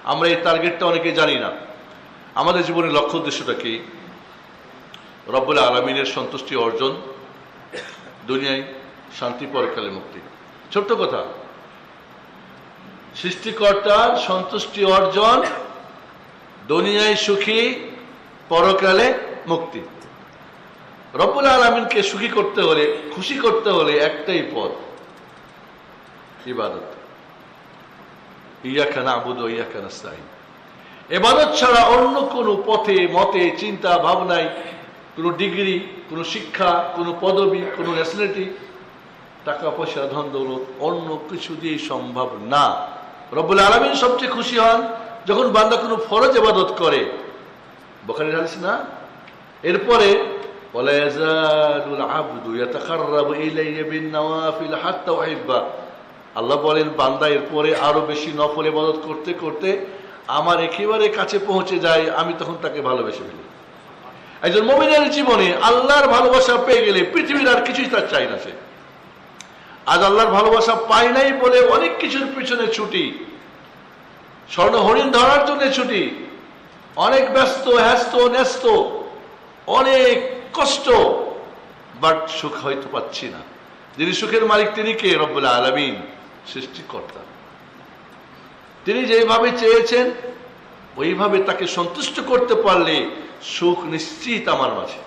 আমরা এই টার্গেটটা অনেকে জানি না। আমাদের জীবনের লক্ষ্য উদ্দেশ্যটা কি? রব্বুল আলামিনের সন্তুষ্টি অর্জন, দুনিয়ায় শান্তি, পরকালে মুক্তি। ছোট্ট কথা, সৃষ্টিকর্তার সন্তুষ্টি অর্জন, দুনিয়ায় সুখী, পরকালে মুক্তি। রব্বুল আলামিনকে সুখী করতে হলে, খুশি করতে হলে একটাই পথ, ইবাদত। ইয়াকা না'বুদু ওয়া ইয়াকা নাস্তাঈন। ইবাদত ছাড়া অন্য কোনো পথে, মতে, চিন্তা ভাবনায়, কোনো ডিগ্রি, কোনো শিক্ষা, কোনো পদবি, কোনো ন্যাশনালিটি, টাকা পয়সা, ধন দৌলত, অন্য কিছু দিয়ে সম্ভব না। রব্বুল আলামিন সবচেয়ে খুশি হন যখন বান্দা কোনো ফরজ ইবাদত করে। বুখারীর হাদিস না? এরপরে ওয়ালা ইয়াজালুল আবদু ইয়াতাকাররাবু ইলাইয়া বিন-নওয়াফিল হাত্তা উহিব্বা। আল্লাহ বলেন, বান্দা এরপরে আরো বেশি নফল ইবাদত করতে করতে আমার একেবারে কাছে পৌঁছে যায়, আমি তখন তাকে ভালোবেসে ফেলি। একজন মুমিনের জীবনে আল্লাহর ভালোবাসা পেয়ে গেলে পৃথিবীর আর কিছুই তার চাই না। সে আজ আল্লাহর ভালোবাসা পায় নাই বলে অনেক কিছুর পিছনে ছুটি, স্বর্ণ হরিণ ধরার জন্য ছুটি, অনেক ব্যস্ত, হ্যাস্ত ন্যস্ত, অনেক কষ্ট, বাট সুখ হয়তো পাচ্ছি না। যিনি সুখের মালিক তিনি কে? রব্বুল আলামিন, সৃষ্টিকর্তা। তিনি যেভাবে চেয়েছেন ওইভাবে তাকে সন্তুষ্ট করতে পারলে সুখ নিশ্চিত আমার মাঝে।